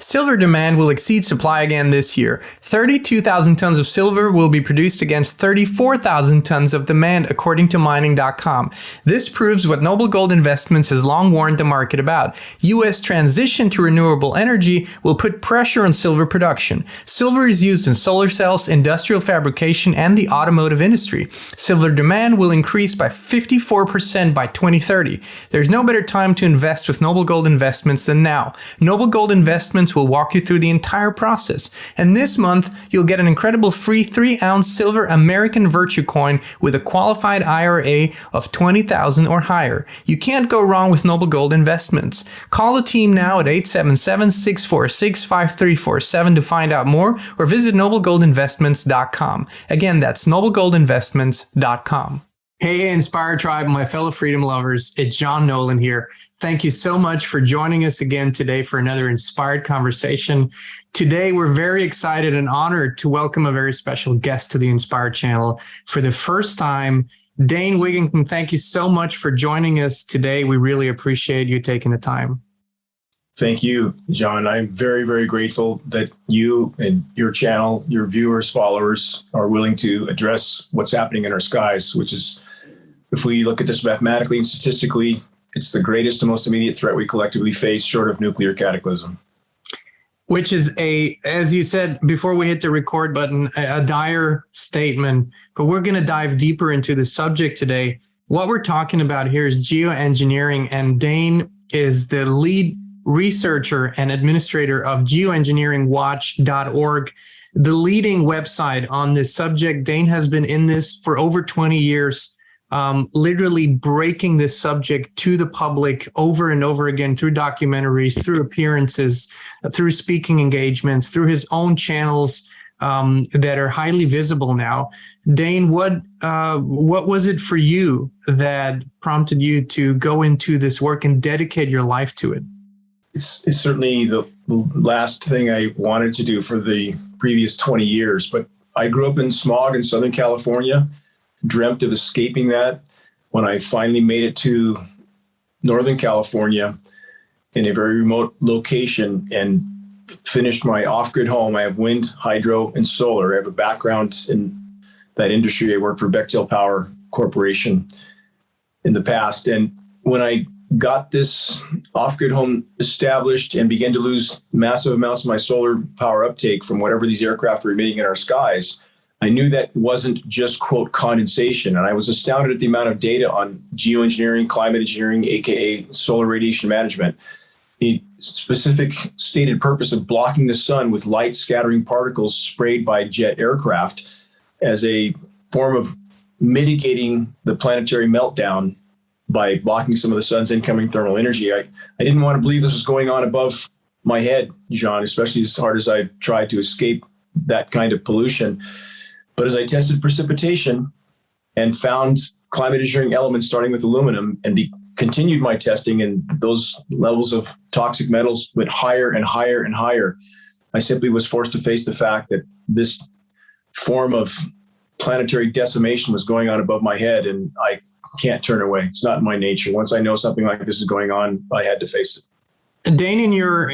Silver demand will exceed supply again this year. 32,000 tons of silver will be produced against 34,000 tons of demand, according to mining.com. This proves what Noble Gold Investments has long warned the market about. U.S. transition to renewable energy will put pressure on silver production. Silver is used in solar cells, industrial fabrication, and the automotive industry. Silver demand will increase by 54% by 2030. There's no better time to invest with Noble Gold Investments than now. Noble Gold Investments will walk you through the entire process. And this month, you'll get an incredible free 3-ounce silver American Virtue coin with a qualified IRA of $20,000 or higher. You can't go wrong with Noble Gold Investments. Call the team now at 877-646-5347 to find out more, or visit noblegoldinvestments.com. Again, that's noblegoldinvestments.com. Hey, Inspire Tribe, my fellow freedom lovers, it's Jean Nolan here. Thank you so much for joining us again today for another inspired conversation. Today, we're very excited and honored to welcome a very special guest to the Inspired channel. For the first time, Dane Wigington, thank you so much for joining us today. We really appreciate you taking the time. Thank you, John. I'm very, very grateful that you and your channel, your viewers, followers are willing to address what's happening in our skies, which is, if we look at this mathematically and statistically, it's the greatest and most immediate threat we collectively face short of nuclear cataclysm. Which is as you said before we hit the record button, a dire statement, but we're going to dive deeper into the subject today. What we're talking about here is geoengineering, and Dane is the lead researcher and administrator of geoengineeringwatch.org, the leading website on this subject. Dane has been in this for over 20 years. Literally breaking this subject to the public over and over again through documentaries, through appearances, through speaking engagements, through his own channels that are highly visible now. Dane, what was it for you that prompted you to go into this work and dedicate your life to it? It's certainly the last thing I wanted to do for the previous 20 years, but I grew up in smog in Southern California. Dreamt of escaping that. When I finally made it to Northern California in a very remote location and finished my off-grid home, I have wind, hydro, and solar. I have a background in that industry. I worked for Bechtel Power Corporation in the past. And when I got this off-grid home established and began to lose massive amounts of my solar power uptake from whatever these aircraft were emitting in our skies, I knew that wasn't just, quote, condensation. And I was astounded at the amount of data on geoengineering, climate engineering, AKA solar radiation management. The specific stated purpose of blocking the sun with light scattering particles sprayed by jet aircraft as a form of mitigating the planetary meltdown by blocking some of the sun's incoming thermal energy. I didn't want to believe this was going on above my head, John, especially as hard as I tried to escape that kind of pollution. But as I tested precipitation and found climate engineering elements starting with aluminum and continued my testing, and those levels of toxic metals went higher and higher and higher, I simply was forced to face the fact that this form of planetary decimation was going on above my head, and I can't turn away. It's not in my nature. Once I know something like this is going on, I had to face it. Dane, in your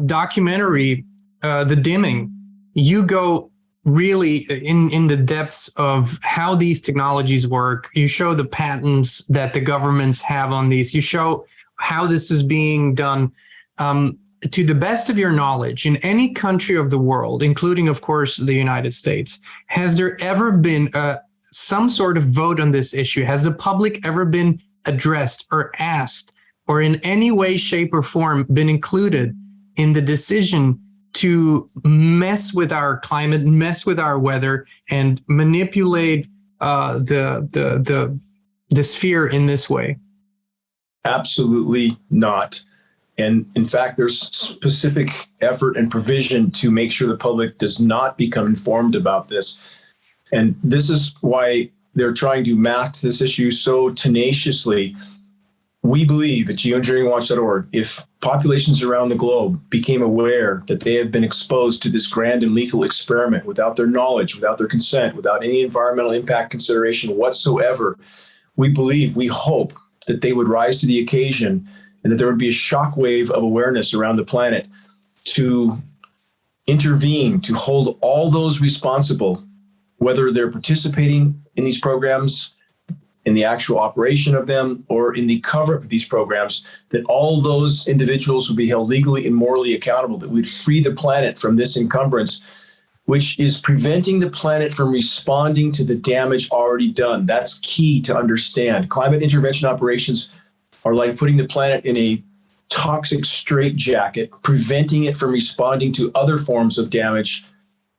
documentary, The Dimming, you go really in the depths of how these technologies work. You show the patents that the governments have on these. You show how this is being done. To the best of your knowledge, in any country of the world, including, of course, the United States, has there ever been some sort of vote on this issue? Has the public ever been addressed or asked, or in any way, shape, or form been included in the decision to mess with our climate, mess with our weather, and manipulate the sphere in this way? Absolutely not. And in fact, there's specific effort and provision to make sure the public does not become informed about this. And this is why they're trying to mask this issue so tenaciously. We believe at geoengineeringwatch.org, if populations around the globe became aware that they have been exposed to this grand and lethal experiment without their knowledge, without their consent, without any environmental impact consideration whatsoever, we believe, we hope that they would rise to the occasion and that there would be a shockwave of awareness around the planet. to intervene, to hold all those responsible, whether they're participating in these programs, in the actual operation of them, or in the cover-up of these programs, that all those individuals will be held legally and morally accountable, that we'd free the planet from this encumbrance, which is preventing the planet from responding to the damage already done. That's key to understand. Climate intervention operations are like putting the planet in a toxic straitjacket, preventing it from responding to other forms of damage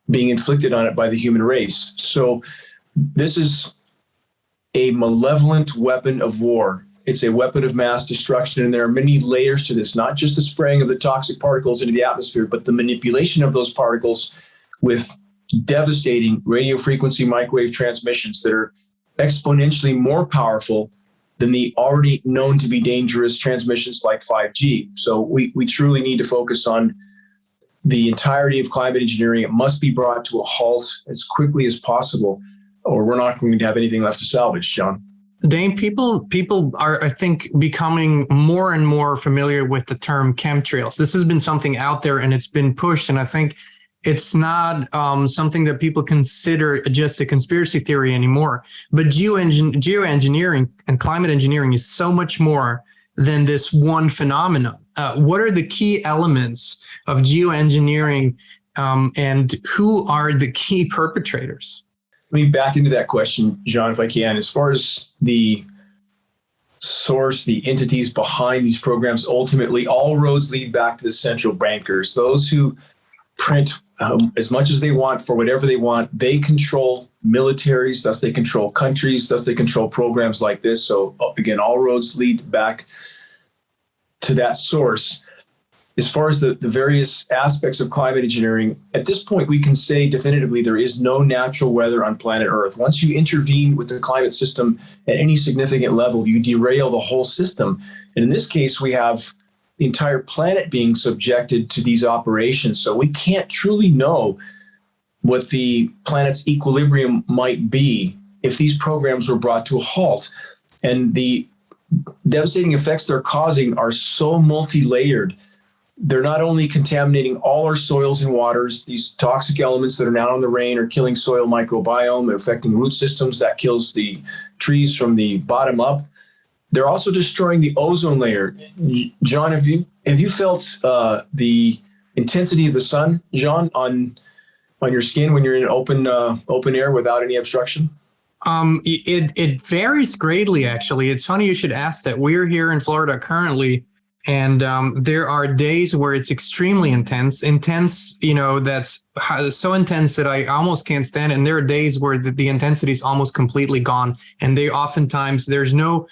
being inflicted on it by the human race. So this is a malevolent weapon of war. It's a weapon of mass destruction, and there are many layers to this, not just the spraying of the toxic particles into the atmosphere, but the manipulation of those particles with devastating radio frequency microwave transmissions that are exponentially more powerful than the already known to be dangerous transmissions like 5G. So we truly need to focus on the entirety of climate engineering. It must be brought to a halt as quickly as possible, or we're not going to have anything left to salvage, John. Dane, people are, I think, becoming more and more familiar with the term chemtrails. This has been something out there and it's been pushed, and I think it's not something that people consider just a conspiracy theory anymore. But geoengineering and climate engineering is so much more than this one phenomenon. What are the key elements of geoengineering, and who are the key perpetrators? Let me back into that question, John, if I can. As far as the source, the entities behind these programs, ultimately all roads lead back to the central bankers, those who print as much as they want for whatever they want. They control militaries, thus they control countries, thus they control programs like this. So again, all roads lead back to that source. As far as the various aspects of climate engineering, at this point, we can say definitively there is no natural weather on planet Earth. Once you intervene with the climate system at any significant level, you derail the whole system. And in this case, we have the entire planet being subjected to these operations. So we can't truly know what the planet's equilibrium might be if these programs were brought to a halt. And the devastating effects they're causing are so multi-layered. They're not only contaminating all our soils and waters, these toxic elements that are now in the rain are killing soil microbiome, affecting root systems, that kills the trees from the bottom up. They're also destroying the ozone layer. John, have you felt the intensity of the sun, John, on your skin when you're in open air without any obstruction? It varies greatly, actually. It's funny you should ask that. We're here in Florida currently, and there are days where it's extremely intense, that's so intense that I almost can't stand it. And there are days where the intensity is almost completely gone. And they oftentimes, there's no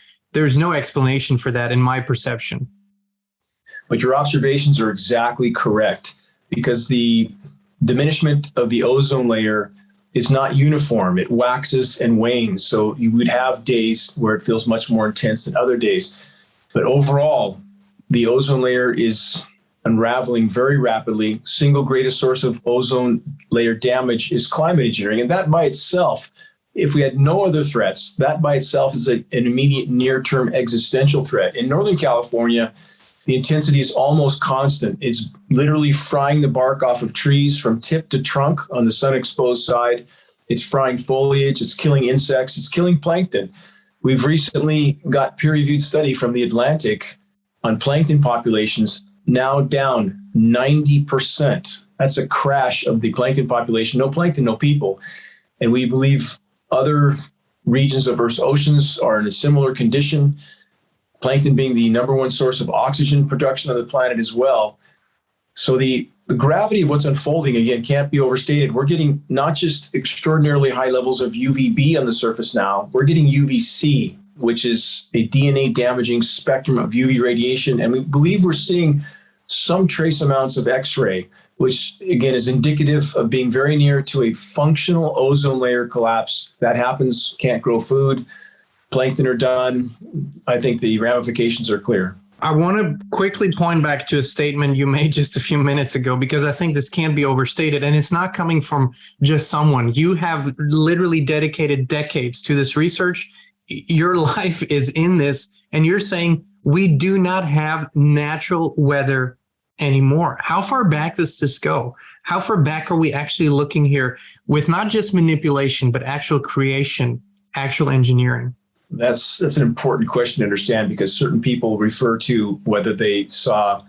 explanation for that in my perception. But your observations are exactly correct, because the diminishment of the ozone layer is not uniform. It waxes and wanes. So you would have days where it feels much more intense than other days. But overall, the ozone layer is unraveling very rapidly. Single greatest source of ozone layer damage is climate engineering. And that by itself, if we had no other threats, that by itself is an immediate near-term existential threat. In Northern California, the intensity is almost constant. It's literally frying the bark off of trees from tip to trunk on the sun-exposed side. It's frying foliage. It's killing insects. It's killing plankton. We've recently got peer-reviewed study from the Atlantic on plankton populations now down 90%. That's a crash of the plankton population. No plankton, no people. And we believe other regions of Earth's oceans are in a similar condition, plankton being the number one source of oxygen production on the planet as well. So the gravity of what's unfolding, again, can't be overstated. We're getting not just extraordinarily high levels of UVB on the surface now, we're getting UVC, which is a DNA damaging spectrum of UV radiation. And we believe we're seeing some trace amounts of X-ray, which again is indicative of being very near to a functional ozone layer collapse. If that happens, can't grow food, plankton are done. I think the ramifications are clear. I want to quickly point back to a statement you made just a few minutes ago, because I think this can't be overstated, and it's not coming from just someone. You have literally dedicated decades to this research. Your life is in this, and you're saying we do not have natural weather anymore. How far back does this go? How far back are we actually looking here with not just manipulation, but actual creation, actual engineering? That's an important question to understand, because certain people refer to whether they saw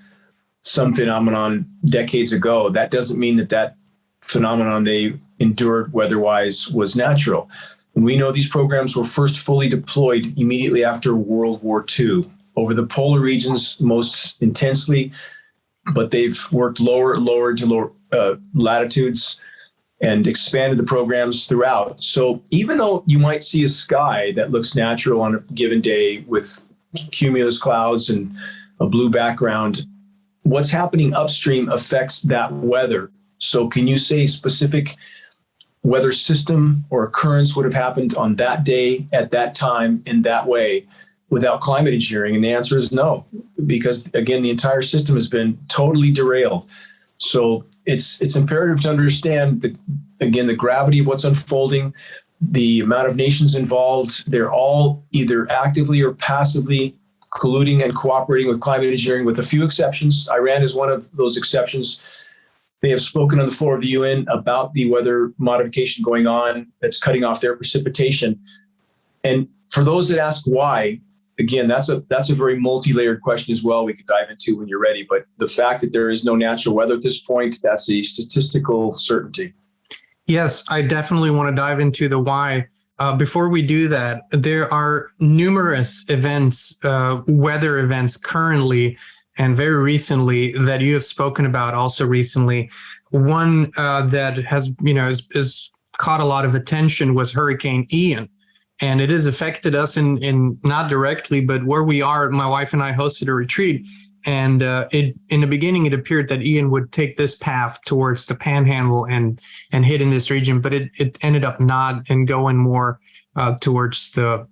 some phenomenon decades ago. That doesn't mean that phenomenon they endured weather-wise was natural. And we know these programs were first fully deployed immediately after World War II over the polar regions most intensely, but they've worked lower to lower latitudes and expanded the programs throughout. So even though you might see a sky that looks natural on a given day with cumulus clouds and a blue background, what's happening upstream affects that weather. So can you say specific weather system or occurrence would have happened on that day at that time in that way without climate engineering? And the answer is no, because again, the entire system has been totally derailed. So it's imperative to understand the gravity of what's unfolding, the amount of nations involved. They're all either actively or passively colluding and cooperating with climate engineering, with a few exceptions. Iran is one of those exceptions. They have spoken on the floor of the UN about the weather modification going on that's cutting off their precipitation. And for those that ask why, again, that's a very multi-layered question as well we could dive into when you're ready. But the fact that there is no natural weather at this point, that's a statistical certainty. Yes, I definitely want to dive into the why. Before we do that, there are numerous events, weather events currently and very recently that you have spoken about also recently. One that has, is caught a lot of attention was Hurricane Ian. And it has affected us in not directly, but where we are, my wife and I hosted a retreat. And in the beginning, it appeared that Ian would take this path towards the Panhandle and hit in this region, but it ended up not and going more towards the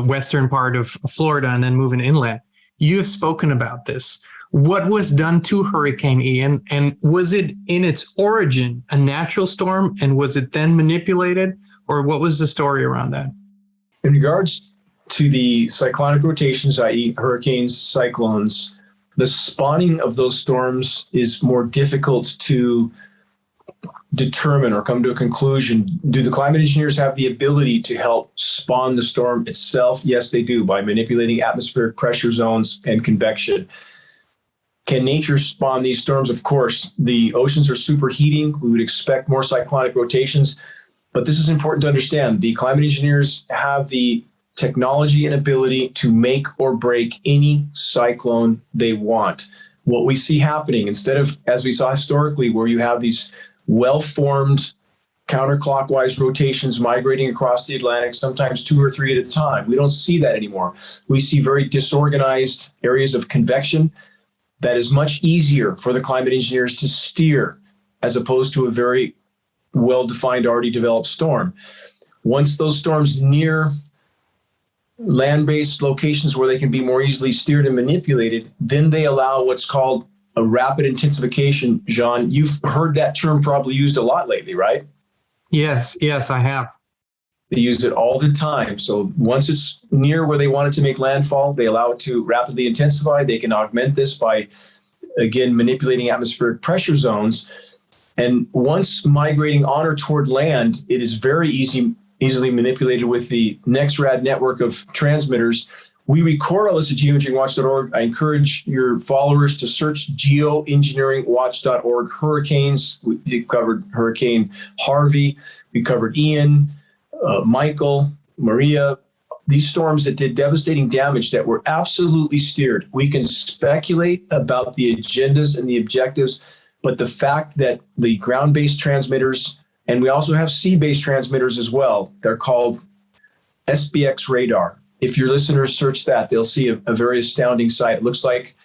western part of Florida and then moving inland. You have spoken about this. What was done to Hurricane Ian, and was it in its origin a natural storm, and was it then manipulated, or what was the story around that? In regards to the cyclonic rotations, i.e. hurricanes, cyclones, the spawning of those storms is more difficult to determine or come to a conclusion. Do the climate engineers have the ability to help spawn the storm itself? Yes, they do, by manipulating atmospheric pressure zones and convection. Can nature spawn these storms? Of course. The oceans are superheating. We would expect more cyclonic rotations. But this is important to understand. The climate engineers have the technology and ability to make or break any cyclone they want. What we see happening, instead of, as we saw historically, where you have these well-formed counterclockwise rotations migrating across the Atlantic, sometimes 2 or 3 at a time, we don't see that anymore. We see very disorganized areas of convection that is much easier for the climate engineers to steer, as opposed to a very well-defined, already developed storm. Once those storms near land-based locations where they can be more easily steered and manipulated, then they allow what's called a rapid intensification. Jean, you've heard that term probably used a lot lately, right? Yes, I have. They use it all the time. So once it's near where they want it to make landfall, they allow it to rapidly intensify. They can augment this by, again, manipulating atmospheric pressure zones. And once migrating on or toward land, it is very easily manipulated with the NextRad network of transmitters. We record all this at geoengineeringwatch.org. I encourage your followers to search geoengineeringwatch.org hurricanes. We covered Hurricane Harvey. We covered Ian, Michael, Maria, these storms that did devastating damage that were absolutely steered. We can speculate about the agendas and the objectives, but the fact that the ground-based transmitters, and we also have sea-based transmitters as well, they're called SBX radar. If your listeners search that, they'll see a very astounding sight. It looks like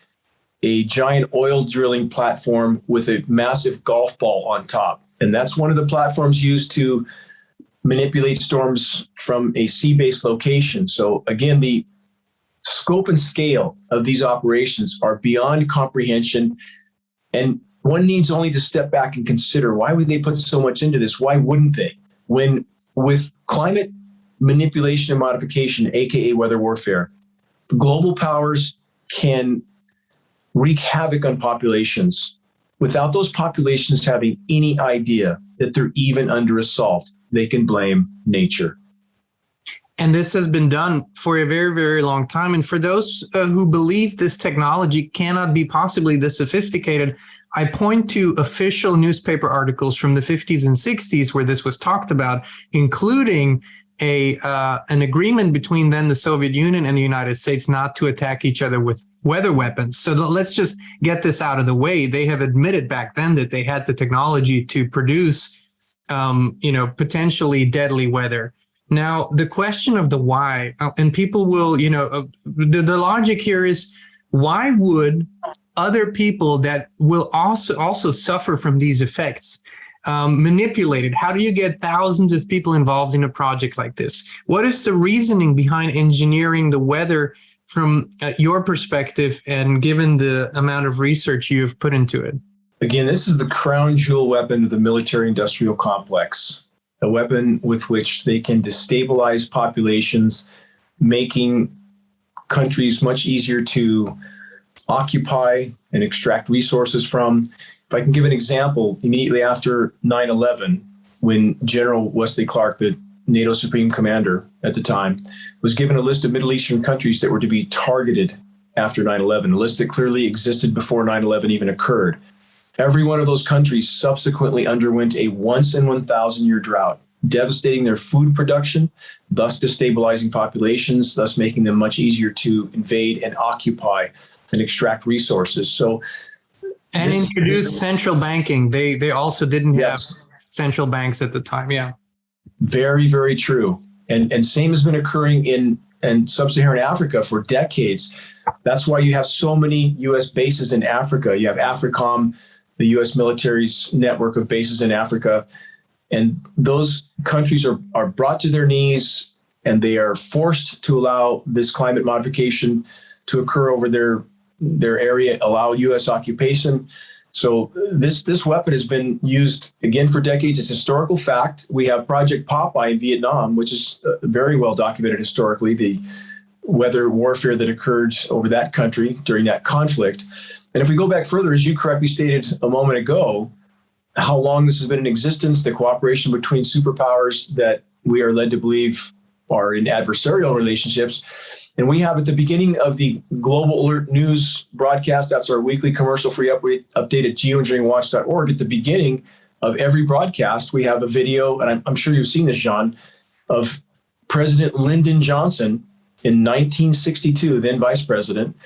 a giant oil drilling platform with a massive golf ball on top. And that's one of the platforms used to manipulate storms from a sea-based location. So again, the scope and scale of these operations are beyond comprehension. And one needs only to step back and consider, why would they put so much into this? Why wouldn't they? When with climate manipulation and modification, aka weather warfare, the global powers can wreak havoc on populations without those populations having any idea that they're even under assault. They can blame nature. And this has been done for a very, very long time. And for those who believe this technology cannot be possibly this sophisticated, I point to official newspaper articles from the 50s and 60s where this was talked about, including an agreement between then the Soviet Union and the United States not to attack each other with weather weapons. So let's just get this out of the way. They have admitted back then that they had the technology to produce, potentially deadly weather. Now, the question of the why, and people will, the logic here is, why would other people that will also suffer from these effects manipulate it? How do you get thousands of people involved in a project like this? What is the reasoning behind engineering the weather from your perspective and given the amount of research you have put into it? Again, this is the crown jewel weapon of the military-industrial complex. A weapon with which they can destabilize populations, making countries much easier to occupy and extract resources from. If I can give an example, immediately after 9/11, when General Wesley Clark, the NATO Supreme Commander at the time, was given a list of Middle Eastern countries that were to be targeted after 9/11, a list that clearly existed before 9/11 even occurred. Every one of those countries subsequently underwent a once in 1,000-year drought, devastating their food production, thus destabilizing populations, thus making them much easier to invade and occupy and extract resources. And introduce central banking. They also didn't have central banks at the time. Yeah. Very, very true. And same has been occurring in sub-Saharan Africa for decades. That's why you have so many U.S. bases in Africa. You have AFRICOM, the U.S. military's network of bases in Africa. And those countries are brought to their knees, and they are forced to allow this climate modification to occur over their area, allow U.S. occupation. So this weapon has been used, again, for decades. It's a historical fact. We have Project Popeye in Vietnam, which is very well documented historically, the weather warfare that occurred over that country during that conflict. And if we go back further, as you correctly stated a moment ago, how long this has been in existence, the cooperation between superpowers that we are led to believe are in adversarial relationships. And we have at the beginning of the Global Alert News broadcast, that's our weekly commercial-free update at geoengineeringwatch.org. At the beginning of every broadcast, we have a video, and I'm sure you've seen this, Jean, of President Lyndon Johnson in 1962, then vice president,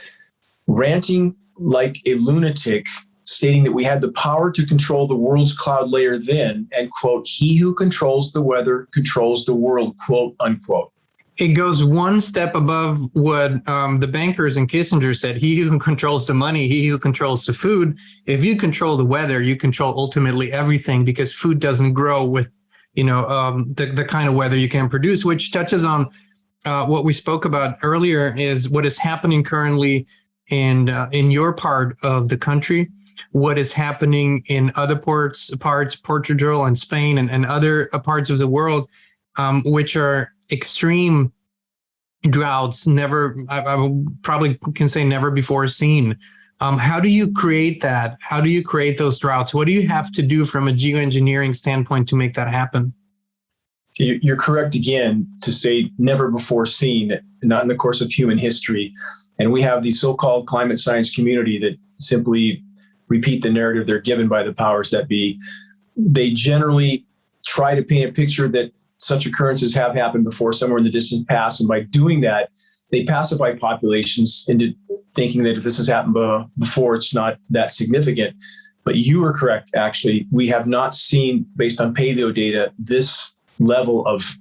ranting like a lunatic, stating that we had the power to control the world's cloud layer then, and, quote, he who controls the weather controls the world, quote, unquote. It goes one step above what the bankers and Kissinger said. He who controls the money, he who controls the food. If you control the weather, you control ultimately everything, because food doesn't grow with, the kind of weather you can produce, which touches on what we spoke about earlier, is what is happening currently in your part of the country, what is happening in other parts, Portugal and Spain and other parts of the world, which are extreme droughts, I probably can say never before seen. How do you create that? How do you create those droughts? What do you have to do from a geoengineering standpoint to make that happen? You're correct again to say never before seen, not in the course of human history. And we have the so-called climate science community that simply repeat the narrative they're given by the powers that be. They generally try to paint a picture that such occurrences have happened before somewhere in the distant past. And by doing that, they pacify populations into thinking that if this has happened before, it's not that significant. But you are correct, actually. We have not seen, based on paleo data, this level of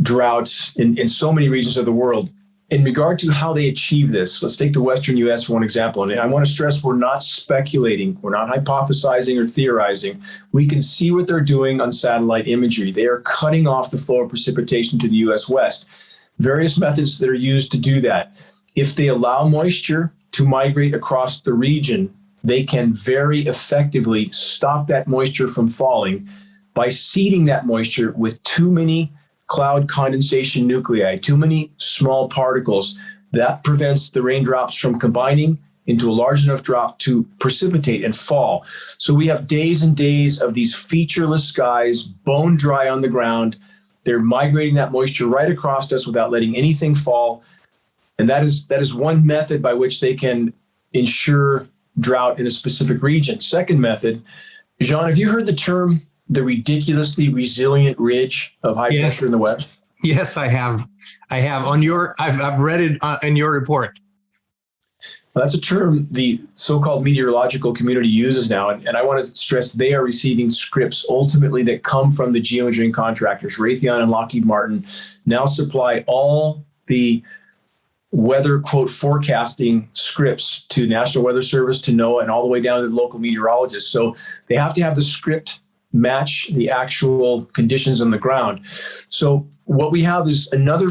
droughts in so many regions of the world. In regard to how they achieve this, let's take the Western U.S. for one example. And I want to stress, we're not speculating. We're not hypothesizing or theorizing. We can see what they're doing on satellite imagery. They are cutting off the flow of precipitation to the U.S. West. Various methods that are used to do that. If they allow moisture to migrate across the region, they can very effectively stop that moisture from falling by seeding that moisture with too many cloud condensation nuclei, too many small particles. That prevents the raindrops from combining into a large enough drop to precipitate and fall. So we have days and days of these featureless skies, bone dry on the ground. They're migrating that moisture right across us without letting anything fall. And that is one method by which they can ensure drought in a specific region. Second method, Jean, have you heard the term the ridiculously resilient ridge of high pressure in the West? Yes, I have. I've read it in your report. Well, that's a term the so-called meteorological community uses now. And I want to stress they are receiving scripts ultimately that come from the geoengineering contractors. Raytheon and Lockheed Martin now supply all the weather, quote, forecasting scripts to National Weather Service, to NOAA, and all the way down to the local meteorologists. So they have to have the script match the actual conditions on the ground. So what we have is another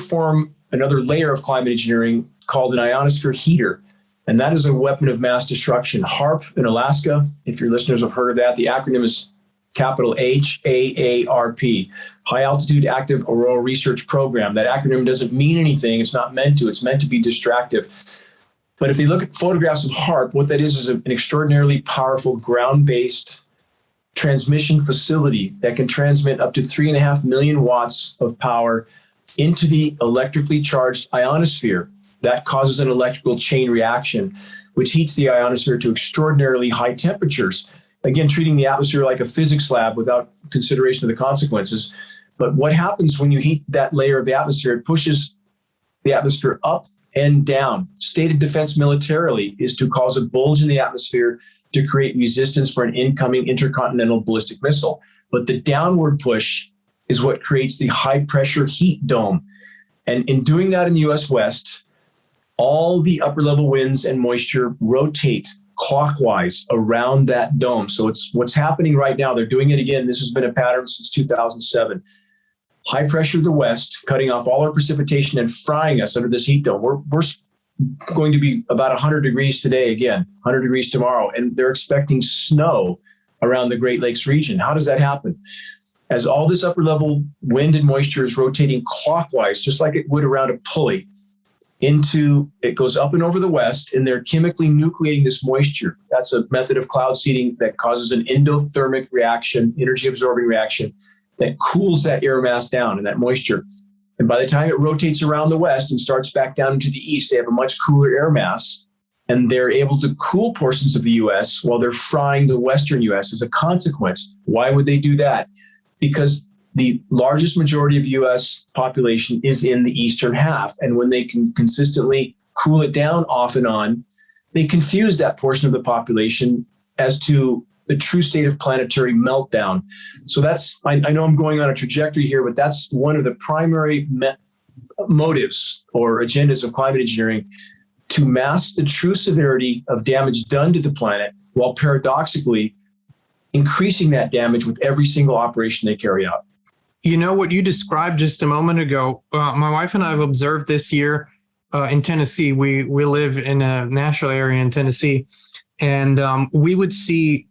layer of climate engineering called an ionosphere heater. And that is a weapon of mass destruction. HAARP in Alaska, if your listeners have heard of that, the acronym is capital HAARP, High Altitude Active Auroral Research Program. That acronym doesn't mean anything. It's not meant to. It's meant to be distractive. But if you look at photographs of HAARP, what that is an extraordinarily powerful ground-based transmission facility that can transmit up to 3.5 million watts of power into the electrically charged ionosphere. That causes an electrical chain reaction, which heats the ionosphere to extraordinarily high temperatures. Again, treating the atmosphere like a physics lab without consideration of the consequences. But what happens when you heat that layer of the atmosphere? It pushes the atmosphere up and down. Stated defense militarily is to cause a bulge in the atmosphere to create resistance for an incoming intercontinental ballistic missile. But the downward push is what creates the high pressure heat dome. And in doing that in the US West, all the upper level winds and moisture rotate clockwise around that dome. So it's what's happening right now. They're doing it again. This has been a pattern since 2007. High pressure to the west, cutting off all our precipitation and frying us under this heat dome. We're going to be about 100 degrees today again, 100 degrees tomorrow, and they're expecting snow around the Great Lakes region. How does that happen? As all this upper level wind and moisture is rotating clockwise, just like it would around a pulley, it goes up and over the west, and they're chemically nucleating this moisture. That's a method of cloud seeding that causes an endothermic reaction, energy absorbing reaction, that cools that air mass down and that moisture. And by the time it rotates around the west and starts back down into the east, they have a much cooler air mass, and they're able to cool portions of the US while they're frying the western US as a consequence. Why would they do that? Because the largest majority of US population is in the eastern half. And when they can consistently cool it down off and on, they confuse that portion of the population as to the true state of planetary meltdown. So I know I'm going on a trajectory here, but that's one of the primary motives or agendas of climate engineering, to mask the true severity of damage done to the planet, while paradoxically increasing that damage with every single operation they carry out. You know what you described just a moment ago, my wife and I have observed this year in Tennessee. We live in a natural area in Tennessee, and we would see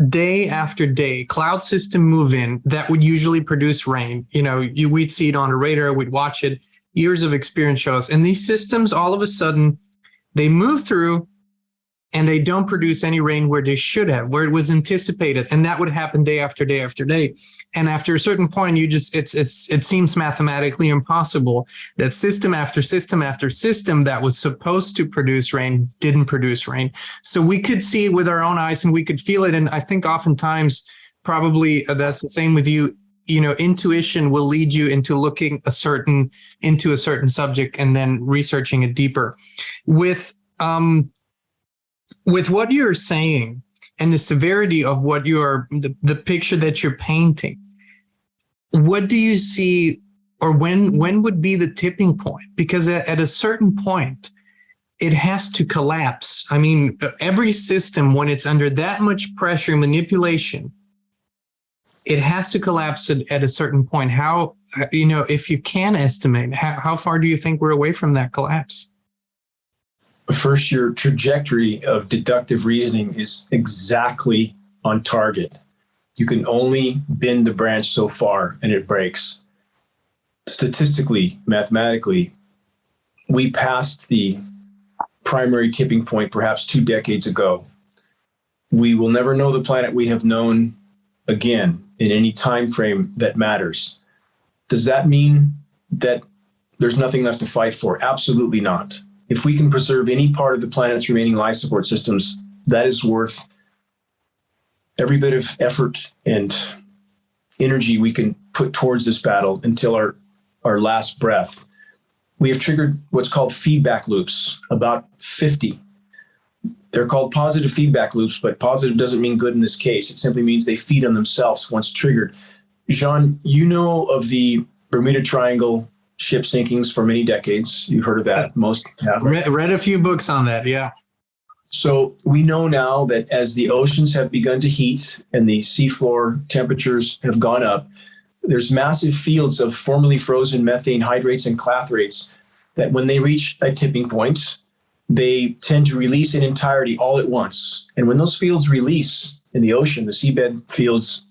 day after day cloud system move in that would usually produce rain. We'd see it on a radar, we'd watch it. Years of experience shows, and these systems all of a sudden they move through and they don't produce any rain where they should have, where it was anticipated. And that would happen day after day after day. And after a certain point, it seems mathematically impossible that system after system after system that was supposed to produce rain didn't produce rain. So we could see it with our own eyes and we could feel it. And I think oftentimes, probably that's the same with you. Intuition will lead you into looking into a certain subject and then researching it deeper. With what you're saying and the severity of what the picture that you're painting, what do you see, or when would be the tipping point? Because at a certain point, it has to collapse. I mean, every system, when it's under that much pressure, manipulation, it has to collapse at a certain point. How, if you can estimate, how far do you think we're away from that collapse? First, your trajectory of deductive reasoning is exactly on target. You can only bend the branch so far and it breaks. Statistically, mathematically, we passed the primary tipping point perhaps 2 decades ago. We will never know the planet we have known again in any time frame that matters. Does that mean that there's nothing left to fight for? Absolutely not. If we can preserve any part of the planet's remaining life support systems, that is worth every bit of effort and energy we can put towards this battle until our last breath. We have triggered what's called feedback loops, about 50. They're called positive feedback loops, but positive doesn't mean good in this case. It simply means they feed on themselves once triggered. Jean, you know of the Bermuda Triangle ship sinkings for many decades. You've heard of that. Most have. Read a few books on that, yeah. So we know now that as the oceans have begun to heat and the seafloor temperatures have gone up, there's massive fields of formerly frozen methane hydrates and clathrates that when they reach a tipping point, they tend to release in entirety all at once. And when those fields release in the ocean, the seabed fields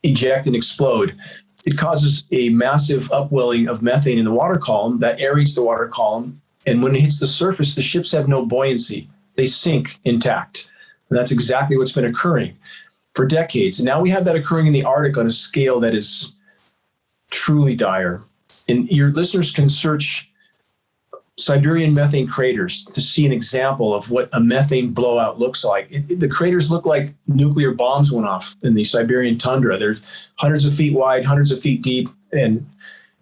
eject and explode, it causes a massive upwelling of methane in the water column that aerates the water column. And when it hits the surface, the ships have no buoyancy. They sink intact. And that's exactly what's been occurring for decades. And now we have that occurring in the Arctic on a scale that is truly dire. And your listeners can search Siberian methane craters to see an example of what a methane blowout looks like. The craters look like nuclear bombs went off in the Siberian tundra. They're hundreds of feet wide, hundreds of feet deep. And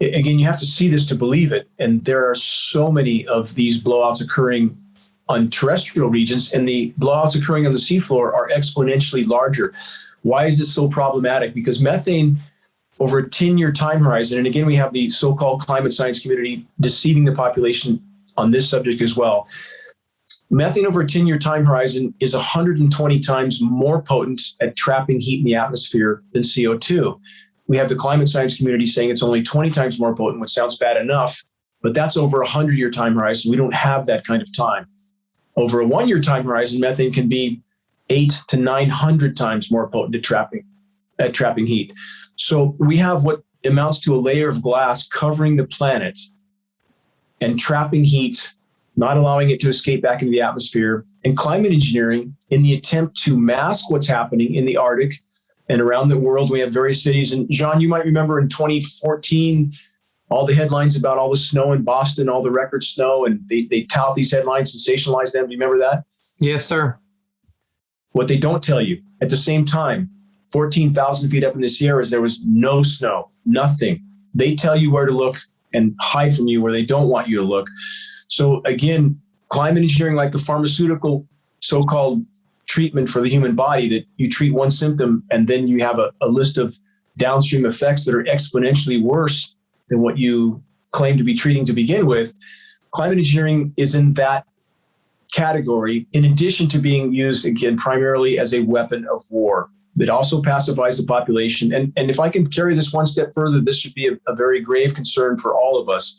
again, you have to see this to believe it. And there are so many of these blowouts occurring on terrestrial regions, and the blowouts occurring on the seafloor are exponentially larger. Why is this so problematic? Because methane over a 10-year time horizon, and again, we have the so-called climate science community deceiving the population on this subject as well. Methane over a 10-year time horizon is 120 times more potent at trapping heat in the atmosphere than CO2. We have the climate science community saying it's only 20 times more potent, which sounds bad enough, but that's over a 100-year time horizon. We don't have that kind of time. Over a 1-year time horizon, methane can be 800 to 900 times more potent at trapping heat. So we have what amounts to a layer of glass covering the planet and trapping heat, not allowing it to escape back into the atmosphere, and climate engineering in the attempt to mask what's happening in the Arctic and around the world. We have various cities. And Jean, you might remember in 2014, all the headlines about all the snow in Boston, all the record snow, and they tout these headlines, sensationalize them. Do you remember that? Yes, sir. What they don't tell you, at the same time, 14,000 feet up in the Sierras, there was no snow, nothing. They tell you where to look and hide from you where they don't want you to look. So again, climate engineering, like the pharmaceutical so-called treatment for the human body, that you treat one symptom and then you have a list of downstream effects that are exponentially worse than what you claim to be treating to begin with. Climate engineering is in that category, in addition to being used, again, primarily as a weapon of war. It also pacifies the population. And if I can carry this one step further, this should be a very grave concern for all of us.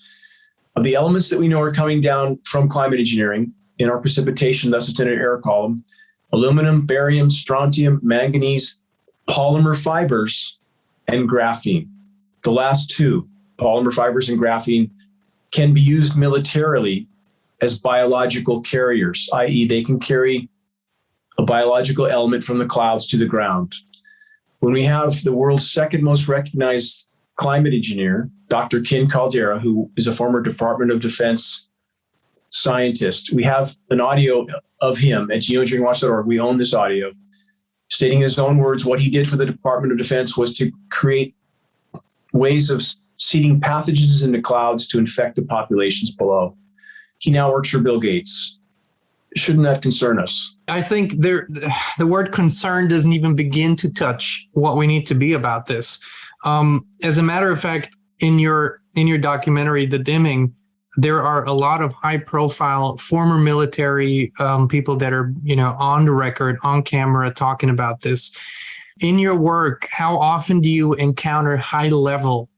Of the elements that we know are coming down from climate engineering in our precipitation, thus it's in an air column: aluminum, barium, strontium, manganese, polymer fibers, and graphene. The last two, polymer fibers and graphene, can be used militarily as biological carriers, i.e. they can carry a biological element from the clouds to the ground. When we have the world's second most recognized climate engineer, Dr. Ken Caldera, who is a former Department of Defense scientist, we have an audio of him at geoengineeringwatch.org. We own this audio, stating in his own words, what he did for the Department of Defense was to create ways of seeding pathogens into clouds to infect the populations below. He now works for Bill Gates. Shouldn't that concern us? I think the word concern doesn't even begin to touch what we need to be about this. As a matter of fact, in your documentary, The Dimming, there are a lot of high-profile former military people that are, on the record, on camera, talking about this. In your work, how often do you encounter high-level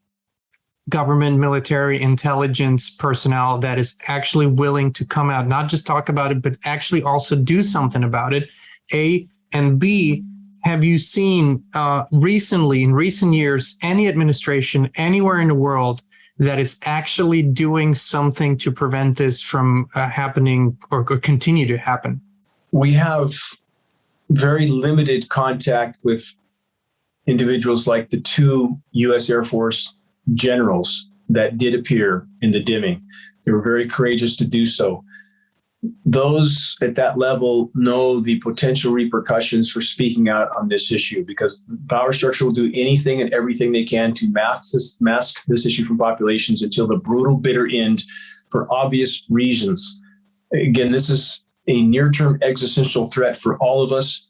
government, military, intelligence personnel that is actually willing to come out, not just talk about it, but actually also do something about it? A, and B, have you seen recently, in recent years, any administration anywhere in the world that is actually doing something to prevent this from happening or continue to happen? We have very limited contact with individuals like the two U.S. Air Force generals that did appear in the dimming. They were very courageous to do so. Those at that level know the potential repercussions for speaking out on this issue, because the power structure will do anything and everything they can to mask this issue from populations until the brutal, bitter end for obvious reasons. Again, this is a near-term existential threat for all of us.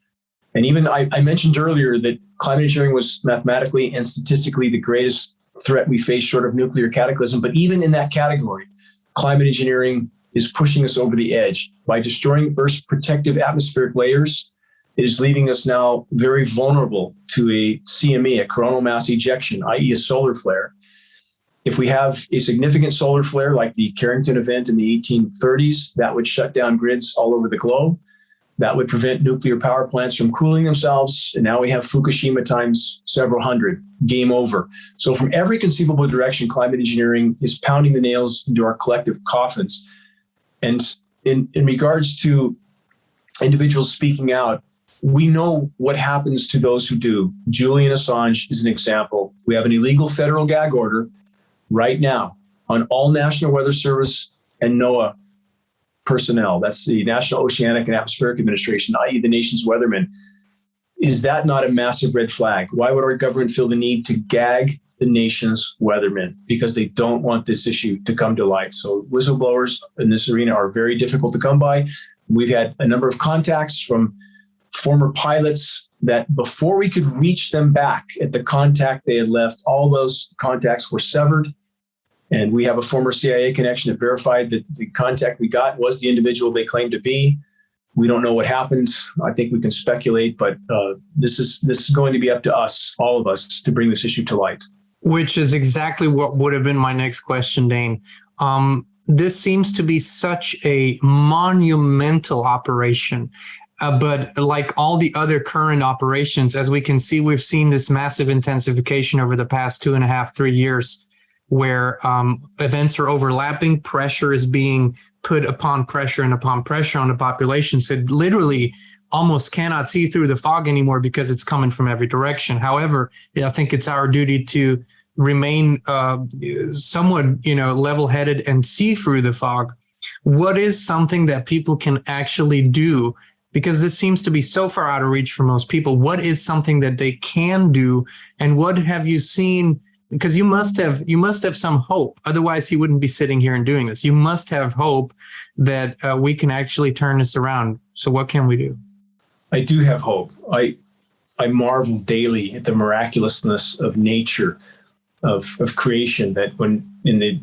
And even I mentioned earlier that climate engineering was mathematically and statistically the greatest threat we face short of nuclear cataclysm. But even in that category, climate engineering is pushing us over the edge. By destroying Earth's protective atmospheric layers, it is leaving us now very vulnerable to a CME, a coronal mass ejection, i.e. a solar flare. If we have a significant solar flare like the Carrington event in the 1830s, that would shut down grids all over the globe. That would prevent nuclear power plants from cooling themselves. And now we have Fukushima times several hundred, game over. So from every conceivable direction, climate engineering is pounding the nails into our collective coffins. And in regards to individuals speaking out, we know what happens to those who do. Julian Assange is an example. We have an illegal federal gag order right now on all National Weather Service and NOAA personnel. That's the National Oceanic and Atmospheric Administration, i.e. the nation's weathermen. Is that not a massive red flag? Why would our government feel the need to gag the nation's weathermen? Because they don't want this issue to come to light. So whistleblowers in this arena are very difficult to come by. We've had a number of contacts from former pilots that before we could reach them back at the contact they had left, all those contacts were severed. And we have a former CIA connection that verified that the contact we got was the individual they claimed to be. We don't know what happened. I think we can speculate, but this is going to be up to us, all of us, to bring this issue to light. Which is exactly what would have been my next question, Dane. This seems to be such a monumental operation. But like all the other current operations, as we can see, we've seen this massive intensification over the past 2.5, 3 years, where events are overlapping, pressure is being put upon pressure and upon pressure on the population. So it literally almost cannot see through the fog anymore because it's coming from every direction. However, I think it's our duty to remain somewhat, level-headed and see through the fog. What is something that people can actually do? Because this seems to be so far out of reach for most people. What is something that they can do? And what have you seen? Because you must have some hope. Otherwise, he wouldn't be sitting here and doing this. You must have hope that we can actually turn this around. So what can we do? I do have hope. I marvel daily at the miraculousness of nature, of creation, that when in the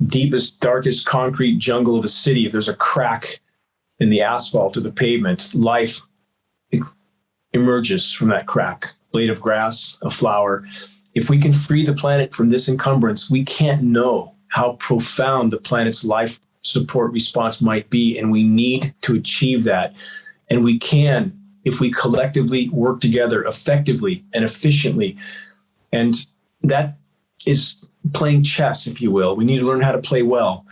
deepest, darkest concrete jungle of a city, if there's a crack in the asphalt or the pavement, life emerges from that crack. Blade of grass, a flower. If we can free the planet from this encumbrance, we can't know how profound the planet's life support response might be. And we need to achieve that. And we can if we collectively work together effectively and efficiently. And that is playing chess, if you will. We need to learn how to play well.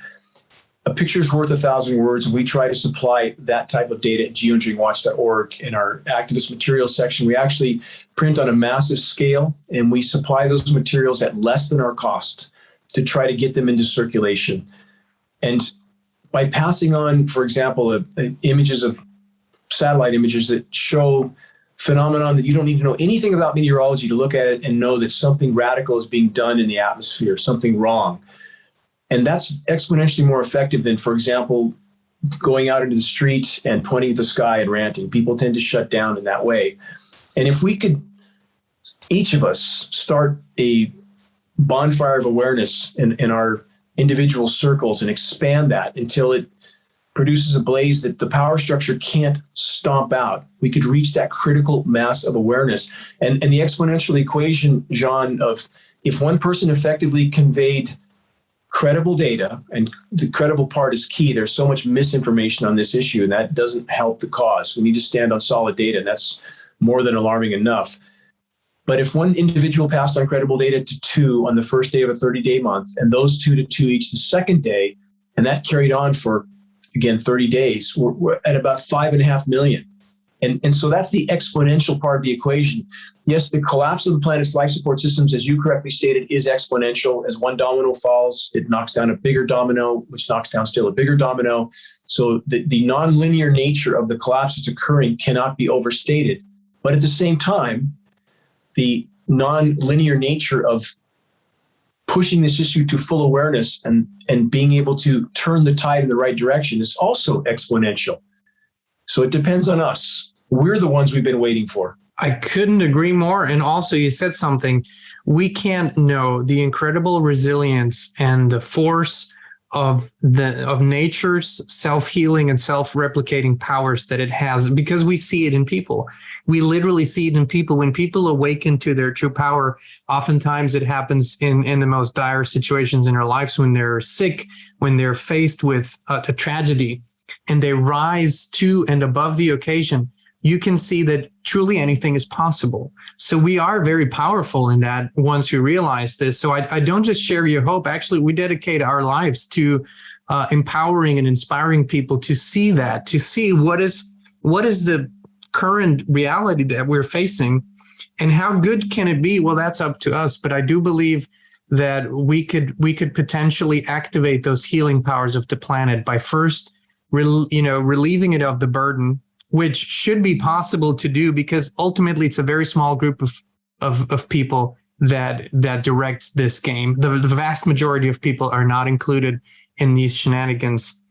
A picture's worth 1,000 words, and we try to supply that type of data at geoengineeringwatch.org. In our activist materials section, we actually print on a massive scale, and we supply those materials at less than our cost to try to get them into circulation. And by passing on, for example, images of satellite images that show phenomenon that you don't need to know anything about meteorology to look at it and know that something radical is being done in the atmosphere, something wrong. And that's exponentially more effective than, for example, going out into the street and pointing at the sky and ranting. People tend to shut down in that way. And if we could, each of us, start a bonfire of awareness in our individual circles and expand that until it produces a blaze that the power structure can't stomp out, we could reach that critical mass of awareness. And the exponential equation, Jean, of if one person effectively conveyed credible data, and the credible part is key. There's so much misinformation on this issue, and that doesn't help the cause. We need to stand on solid data, and that's more than alarming enough. But if one individual passed on credible data to 2 on the first day of a 30-day month, and those 2 to 2 each the second day, and that carried on for, again, 30 days, we're at about 5.5 million. And so that's the exponential part of the equation. Yes, the collapse of the planet's life support systems, as you correctly stated, is exponential. As one domino falls, it knocks down a bigger domino, which knocks down still a bigger domino. So the nonlinear nature of the collapse that's occurring cannot be overstated. But at the same time, the nonlinear nature of pushing this issue to full awareness and being able to turn the tide in the right direction is also exponential. So it depends on us. We're the ones we've been waiting for. I couldn't agree more. And also, you said something. We can't know the incredible resilience and the force of nature's self-healing and self-replicating powers that it has, because we see it in people. We literally see it in people. When people awaken to their true power, oftentimes it happens in the most dire situations in their lives, when they're sick, when they're faced with a tragedy, and they rise to and above the occasion. You can see that truly anything is possible. So we are very powerful in that once we realize this. So I don't just share your hope. Actually, we dedicate our lives to empowering and inspiring people to see that, to see what is the current reality that we're facing and how good can it be? Well, that's up to us. But I do believe that we could potentially activate those healing powers of the planet by first relieving it of the burden, which should be possible to do, because ultimately it's a very small group of people that directs this game. The vast majority of people are not included in these shenanigans.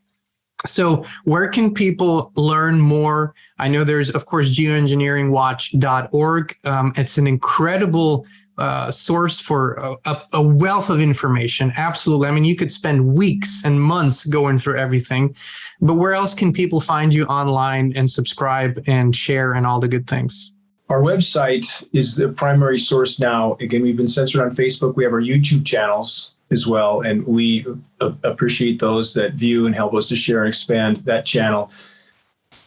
So where can people learn more? I know there's, of course, geoengineeringwatch.org. It's an incredible source for a wealth of information. Absolutely. I mean, you could spend weeks and months going through everything, but where else can people find you online and subscribe and share and all the good things? Our website is the primary source now. Again, we've been censored on Facebook. We have our YouTube channels as well, and we appreciate those that view and help us to share and expand that channel.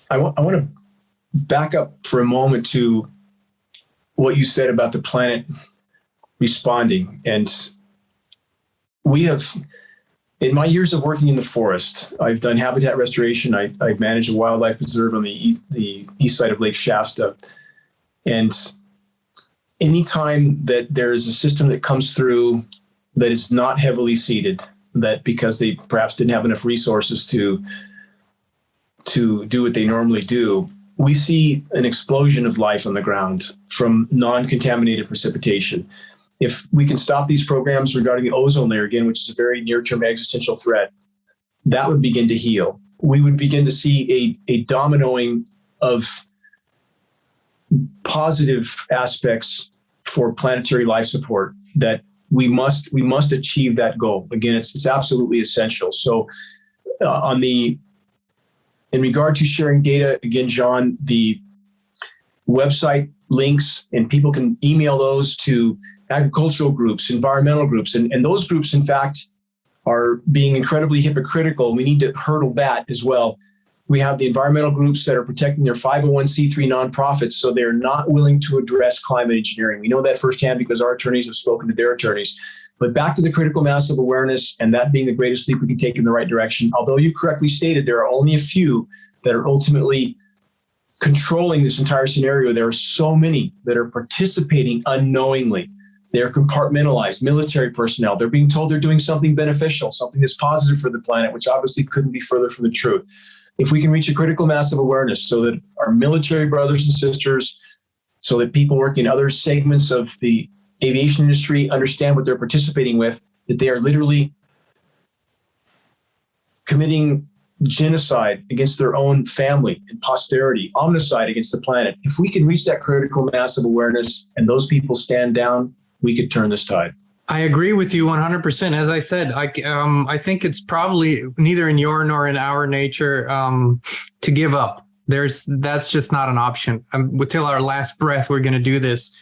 I want to back up for a moment to what you said about the planet responding. And we have, in my years of working in the forest, I've done habitat restoration. I manage a wildlife preserve on the east side of Lake Shasta. And anytime that there is a system that comes through that is not heavily seeded, that because they perhaps didn't have enough resources to do what they normally do, we see an explosion of life on the ground from non-contaminated precipitation. If we can stop these programs regarding the ozone layer, again, which is a very near-term existential threat, that would begin to heal. We would begin to see a dominoing of positive aspects for planetary life support that we must achieve that goal. Again, it's absolutely essential. So in regard to sharing data, again, John, the website links, and people can email those to agricultural groups, environmental groups, and those groups, in fact, are being incredibly hypocritical. We need to hurdle that as well. We have the environmental groups that are protecting their 501c3 nonprofits, so they're not willing to address climate engineering. We know that firsthand because our attorneys have spoken to their attorneys. But back to the critical mass of awareness, and that being the greatest leap we can take in the right direction. Although you correctly stated there are only a few that are ultimately controlling this entire scenario, there are so many that are participating unknowingly. They're compartmentalized military personnel. They're being told they're doing something beneficial, something that's positive for the planet, which obviously couldn't be further from the truth. If we can reach a critical mass of awareness so that our military brothers and sisters, so that people working in other segments of the aviation industry understand what they're participating with, that they are literally committing genocide against their own family and posterity, omnicide against the planet. If we can reach that critical mass of awareness and those people stand down, we could turn this tide. I agree with you 100%. As I said, I think it's probably neither in your nor in our nature to give up. That's just not an option. Till our last breath, we're going to do this.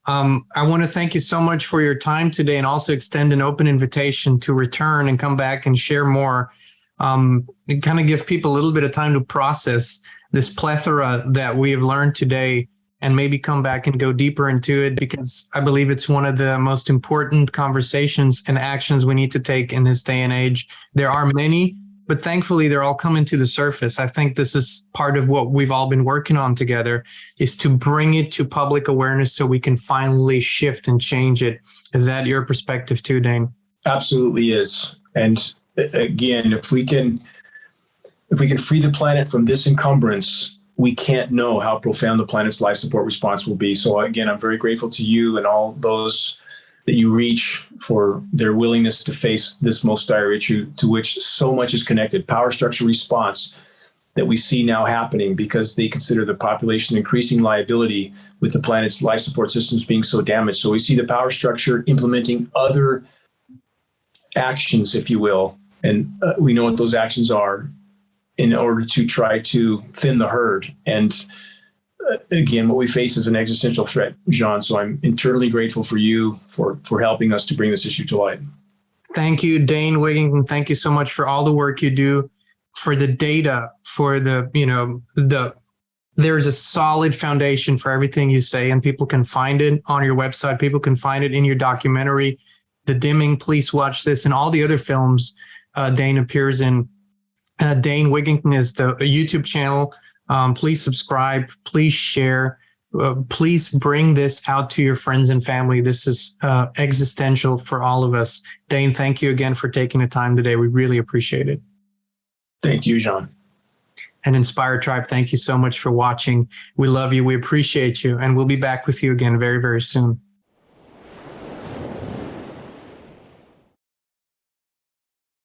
I want to thank you so much for your time today, and also extend an open invitation to return and come back and share more. And kind of give people a little bit of time to process this plethora that we have learned today and maybe come back and go deeper into it, because I believe it's one of the most important conversations and actions we need to take in this day and age. There are many, but thankfully they're all coming to the surface. I think this is part of what we've all been working on together, is to bring it to public awareness so we can finally shift and change it. Is that your perspective too, Dane? Absolutely is. And again, if we can free the planet from this encumbrance, we can't know how profound the planet's life support response will be. So again, I'm very grateful to you and all those that you reach for their willingness to face this most dire issue, to which so much is connected. Power structure response that we see now happening because they consider the population increasing liability with the planet's life support systems being so damaged. So we see the power structure implementing other actions, if you will, and we know what those actions are, in order to try to thin the herd. And again, what we face is an existential threat, Jean. So I'm eternally grateful for you for helping us to bring this issue to light. Thank you, Dane Wigington. Thank you so much for all the work you do, for the data, for there's a solid foundation for everything you say, and people can find it on your website. People can find it in your documentary, The Dimming. Please watch this and all the other films Dane appears in. Dane Wigington is the YouTube channel. Please subscribe. Please share. Please bring this out to your friends and family. This is existential for all of us. Dane, thank you again for taking the time today. We really appreciate it. Thank you, Jean. And Inspire Tribe, thank you so much for watching. We love you. We appreciate you. And we'll be back with you again very, very soon.